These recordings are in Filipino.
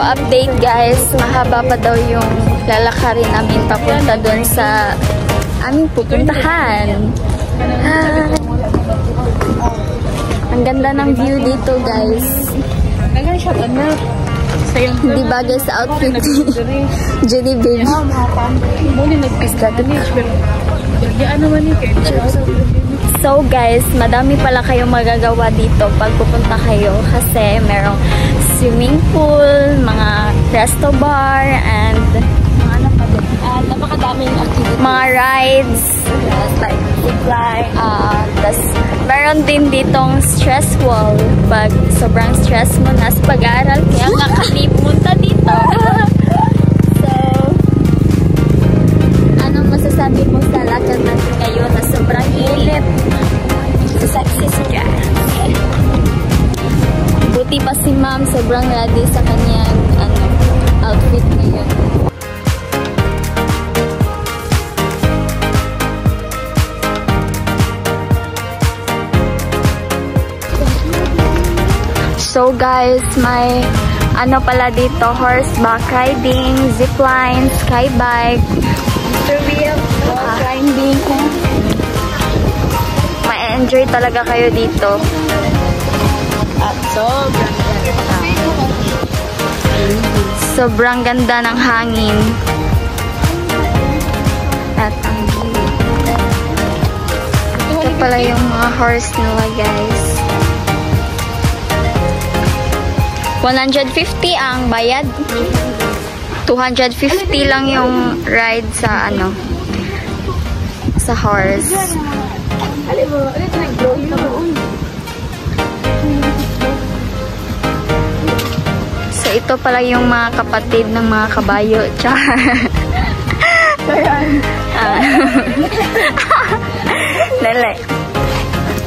update guys, mahaba pa daw yung lalakarin namin papunta doon sa aming pupuntahan. Ang ganda ng view dito guys. Hindi bagay sa outfit ni Jenny Baby. So guys, madami pala kayong magagawa dito pag pupunta kayo kasi merong swimming pool, mga resto bar, and napakadaming activities. Mga rides, like zipline. Tas meron din ditong stress wall pag sobrang stress mo na sa pag-aaral, kaya nakalipunta dito. So, anong masasabi mo sa lakad natin ngayon na sobrang init? Success dyan. Buti pa si ma'am, sobrang ready sa kanyang outfit ngayon. So guys, may ano pala dito, horseback riding, zipline, skybike, climbing. Ma-enjoy talaga kayo dito. At sobrang ganda ng hangin. At ang ito pala yung mga horse nila guys. 150 ang bayad. 250 lang yung ride sa sa horse. So ito pala yung mga kapatid ng mga kabayo. Char. Dali.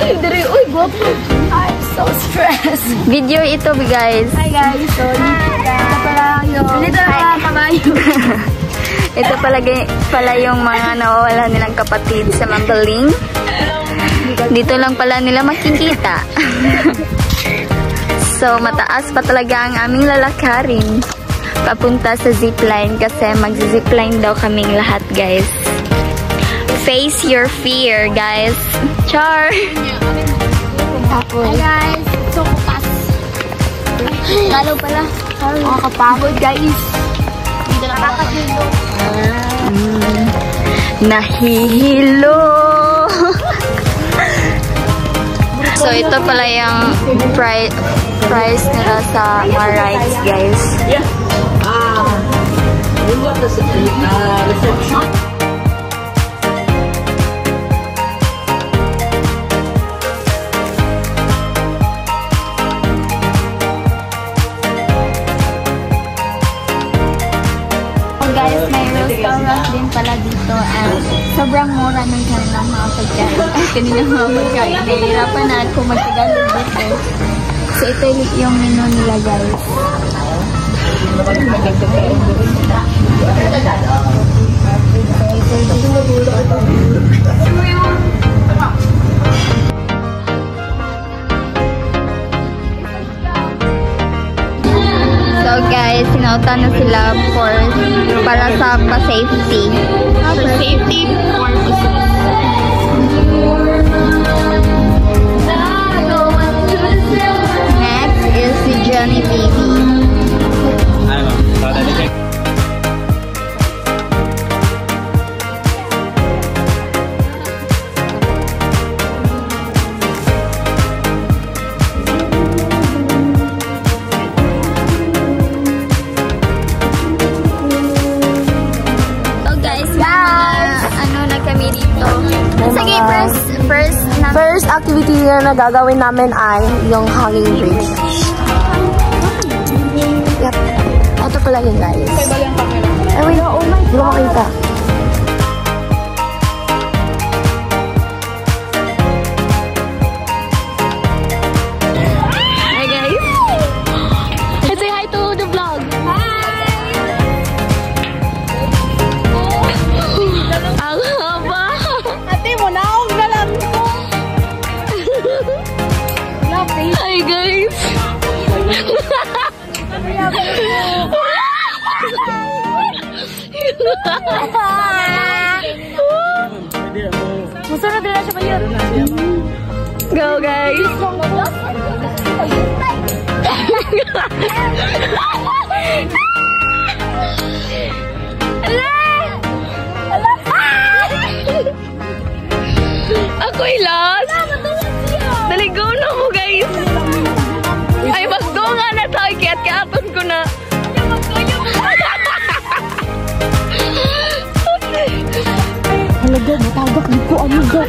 Uy, guwapo. I'm so stressed. Video ito, guys. Hi, guys. So, ito pala yung kabayo. Ito pala yung mga nawawala nilang kapatid sa Mambaling. Dito lang pala nila makikita. So, mataas pa talaga ang aming lalakarin papunta sa zipline kasi mag-zipline daw kaming lahat, guys. Face your fear, guys. Char! Hi, guys. So, kapas. Lalo pala. Nakakapagod, guys. Hindi na nakakahilo. Nahihilo! So, ito pala yung price nila sa mga rides, guys. Yeah. Reception. Guys, may restaurant din pala dito and sobrang mura ng kanilang mga pagkain. Kanilang mga pagkain. Nahihirapan na ako magtagalog dito. So, ito yung menu nila, guys. So guys, sinautan na sila para sa pa-safety. For safety purposes. Next is si Johnny Baby. First activity na nagagawin namin ay yung hanging bridge. Yep. Ito pala yun, guys. Ay, wait. Oh my God. Hindi ko makita. Hi, guys. Let's say hi to the vlog. Hi! Ang haba. Ate mo, naog na lang ito. Hi, guys. Musunod din na siya ba yun? Go, guys! Ako'y lost! Dali, go na mo, guys! Ay, magdunga na tayo, kiat-kiaton ko na. Halaga, matagak dito, amiga.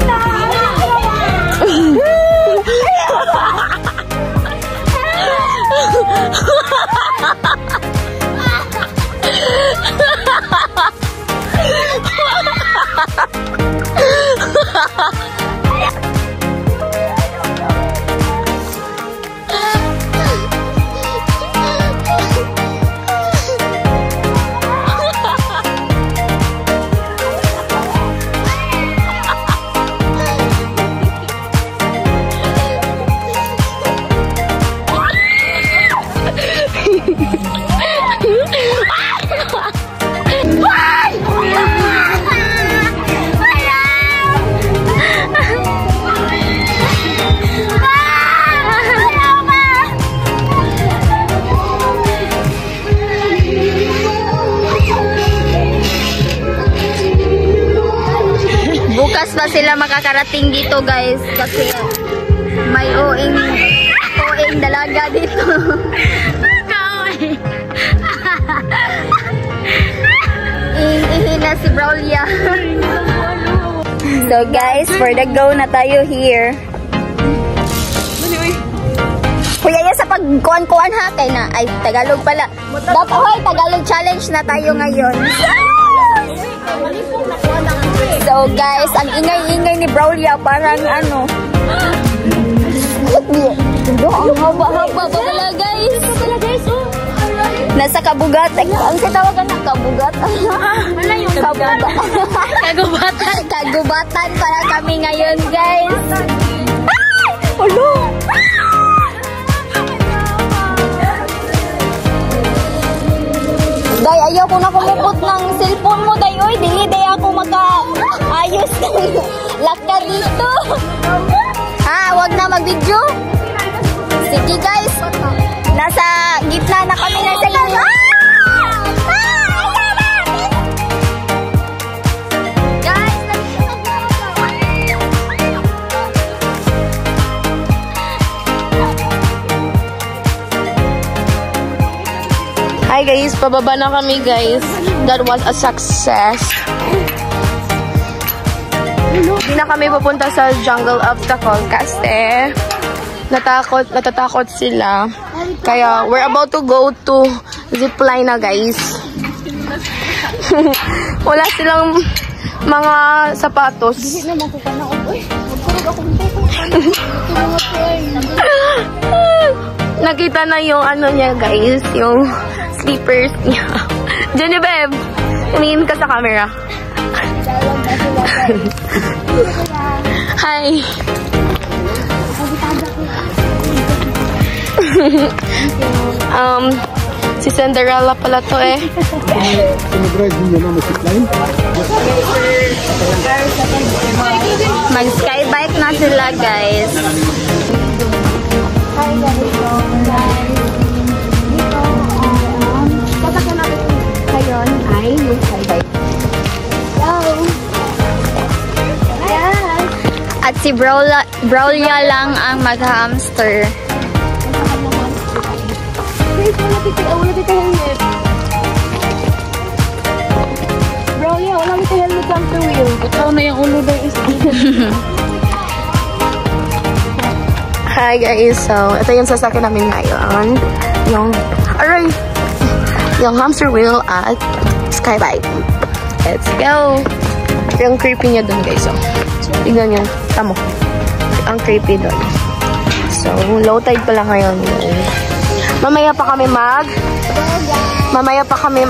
Bukas pa sila makakarating dito, guys, kasi may oing dalaga dito. Ihina si Braulia. So guys, for the go na tayo here. Kuya yan sa pagkuhan-kuhan ha, kay na, ay Tagalog pala. Dapat hoy, Tagalog challenge na tayo ngayon. So guys, ang ingay-ingay ni Braulia parang ano. Ang haba-haba pa pala guys. Nasa kabugat. Ang sitawagan na kabugat. Kagubatan. Kagubatan para kami ngayon guys. Hello. Day, ayaw ko na kumupot ng cellphone mo, Day. Oy, di ako maka-ayos ng lakad dito. Wag na mag-video. Sige, guys. Nasa gitna na kami na sa inyo. Hi guys, pababa na kami guys. That was a success. Hindi na kami pupunta sa jungle obstacle kasi natatakot sila. Kaya we're about to go to zipline na guys. Wala silang mga sapatos. Nakita na yung ano niya guys, yung slippers niya. Genevieve, tumingin ka sa camera. Hi. Si Cinderella pala to eh. Mag-skybike na sila guys. Hi guys. Sasakyan natin ngayon ay yung skybike. Hello! Yes! At si Braulia lang ang mag-hamster. Guys, wala dito helmet. Braulia, wala dito helmet sa hamster wheel. Ikaw na yung ulo daw is Hi guys, so ito yung sasakyan namin ngayon. Yung hamster wheel at skybike. Let's go! Yung creepy niya dun guys. So, tignan nyo. Tamo. Ang creepy dun. So, low tide pa lang ngayon. Mamaya pa kami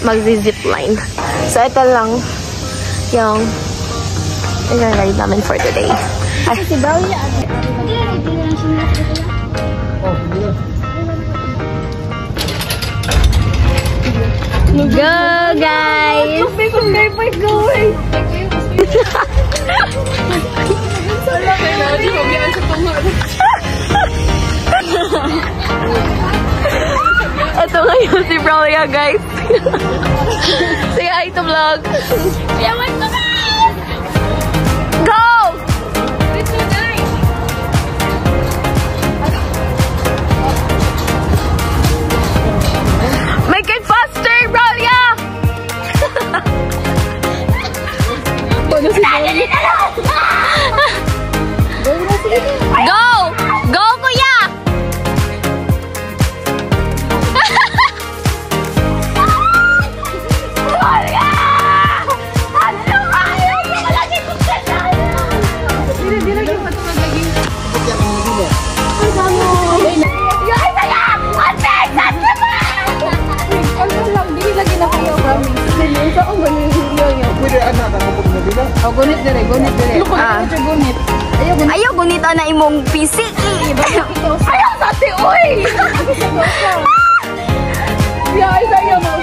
mag-zipline. So, ito lang yung i-ride namin for today. Ay. Si Braulia. my God! Ito ngayon si Brolia, guys. Say hi to vlog. Go! Make it faster, Brolia! Go! Go, kuya! Oh, gunit dire, gunit dire. Gunit. Ayaw, gunita na imong PC. Ayaw sati, uy! Ay, sa'yo mo.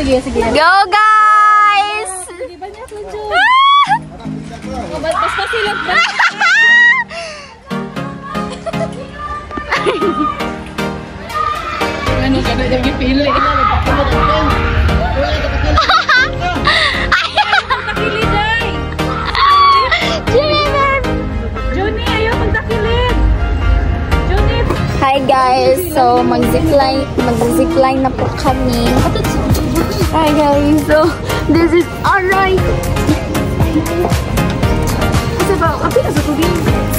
Sige. Go, guys! Basta silat ba? Ano ka na yung pili? Johnny, ayaw magtakilid. Johnny. Hi guys, so mag-zipline na po kami. Hi guys, so this is alright.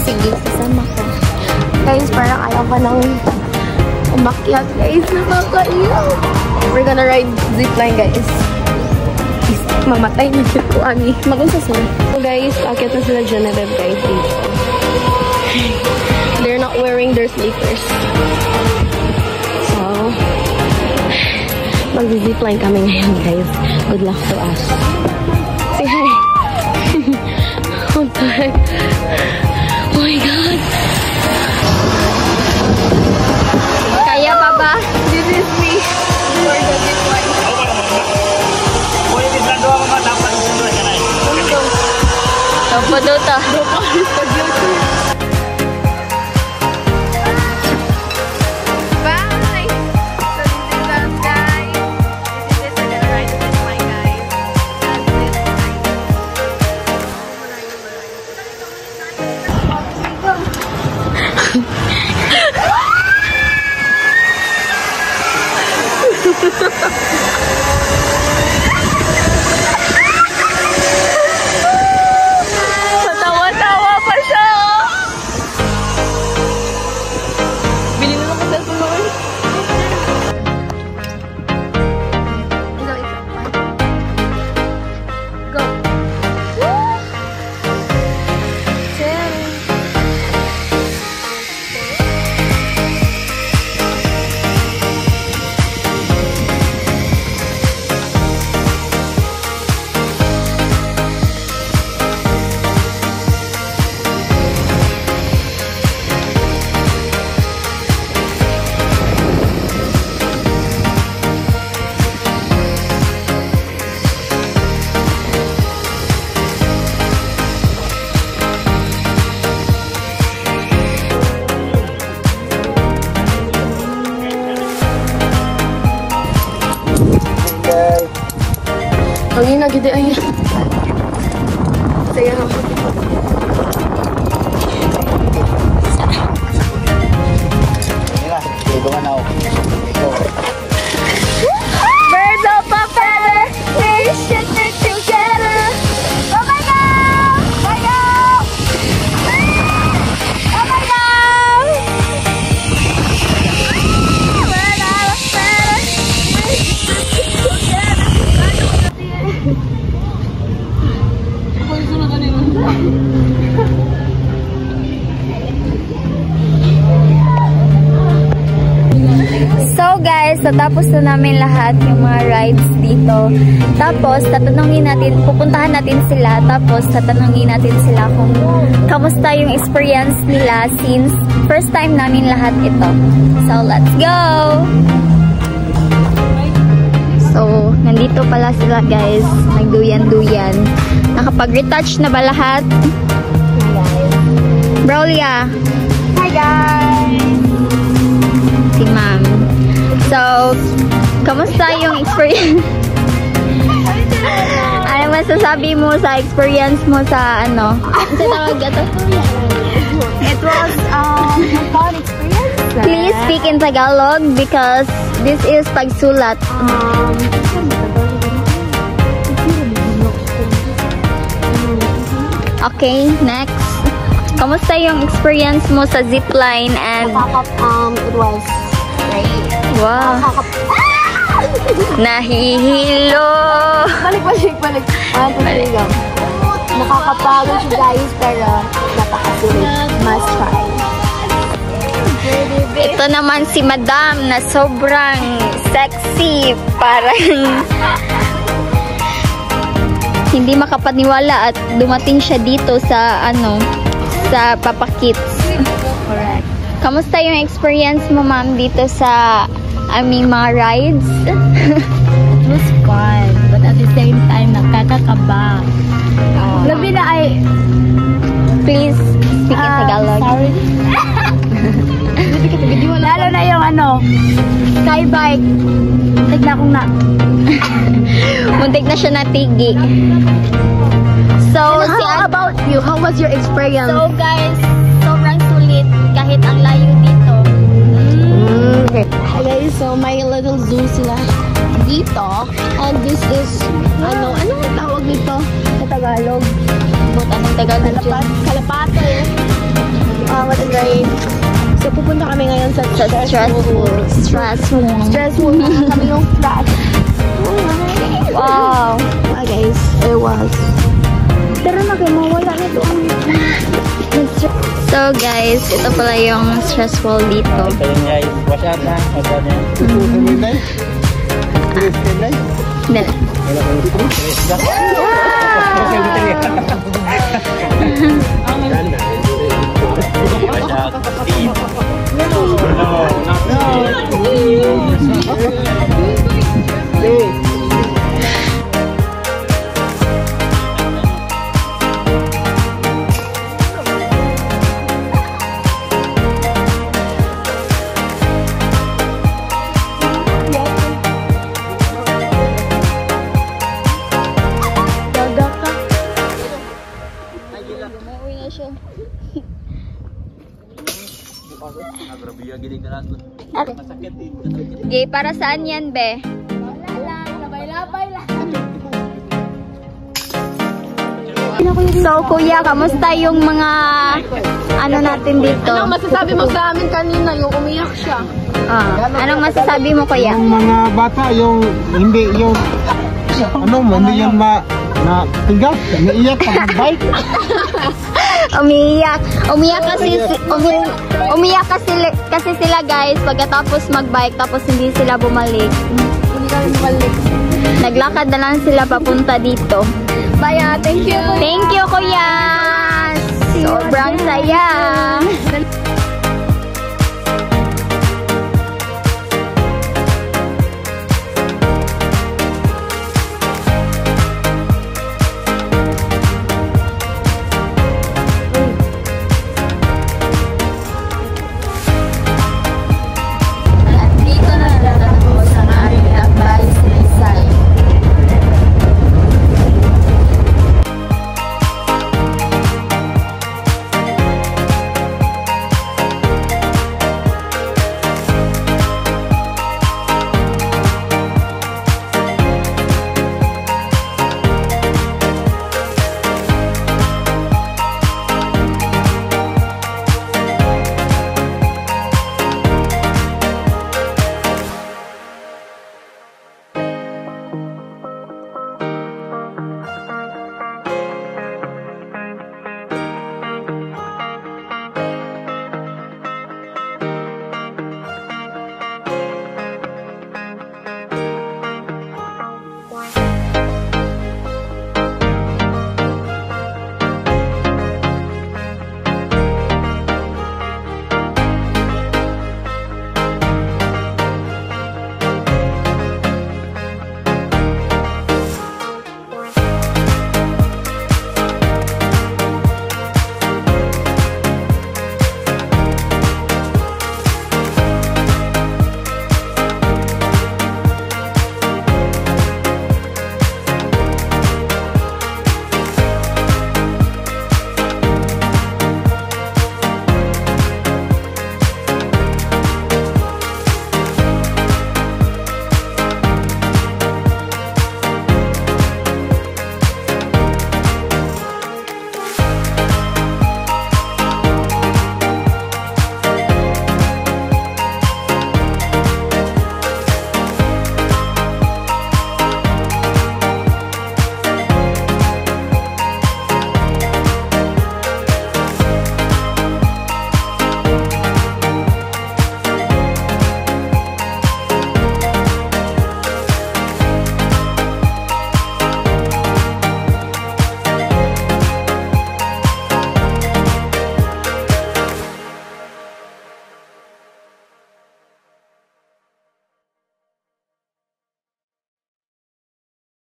Sige, sasama ko. Guys, parang ayaw ka nang umakyat, guys. Nakakaiyaw. We're gonna ride zipline, guys. Mamatay na siya ko, Ami. Magunsa sila. So guys, akyat na sila Genevieve, guys. They're not wearing their slippers. So, mag-zipline kami ngayon, guys. Good luck to us. Say hi. Oh my God. Kaya pa ba? This is me. For the zipline. Tampo daw ta. Bye! So this is us, guys. This is it. We're gonna ride the zipline, guys. Tawa-tawa pa siya. Bilhin na lang ko cellphone mo. Go. Ang ina, gede ay. Saya ako. Birds of a feather, we should stick together. Oh my God! My God! Oh my God! Birds of a feather, we should stick together. So guys, natapos na namin lahat yung mga rides dito. Tapos, pupuntahan natin sila. Tapos, tatanungin natin sila kung kamusta yung experience nila since first time namin lahat ito. So, let's go! So, nandito pala sila guys. Nagduyan-duyan. Nakapag-retouch na ba lahat? Brolia! Hi guys! Si ma'am. So, kamusta yung experience? Ano masasabi mo sa experience mo sa ano? Sa tawag ito? It was a fun experience. Please speak in Tagalog because this is pagsulat. Okay, next. Kamusta yung experience mo sa zipline and It was great. wow. Nahihilo. Balik. Nakakapagod siya guys, pero napakasulit. Must try. Ito naman si Madam na sobrang sexy. Parang hindi makapaniwala at dumating siya dito sa sa Papa Kids. Correct. Kamusta yung experience mo, ma'am, dito sa aming mga rides? It was fun, but at the same time, nakakakaba. Labi na ay... Please speak in Tagalog. Sorry. Lalo na yung sky bike. Tignan akong Muntik na siya natigi. So, How about you? How was your experience? So guys, sobrang sulit kahit ang layo dito. Okay. Hi guys, so may little zoo sila dito. And this is, anong tawag nito sa Tagalog? But anong Tagalog dyan? Kalapate. What a great. So pupunta kami ngayon sa Stressful. Stressful na kami yung stress. Wow. Guys, it was. Pero mawala nito ang... So guys, ito pala yung stressful dito. Ito yun guys, wash out na. Wash out na. Dala. Okay, para saan yan, be? Labay-labay lang. So, kuya, kamusta yung mga natin dito? Anong masasabi mo sa amin kanina? Yung umiyak siya. Anong masasabi mo, kuya? Yung mga bata, hindi yan natigas, umiiyak pag mag-bike. Umiyak kasi sila guys pagkatapos mag-bike tapos hindi sila bumalik. Hindi kami bumalik. Naglakad na lang sila papunta dito. Bye, thank you. Thank you, kuya. Sobrang saya.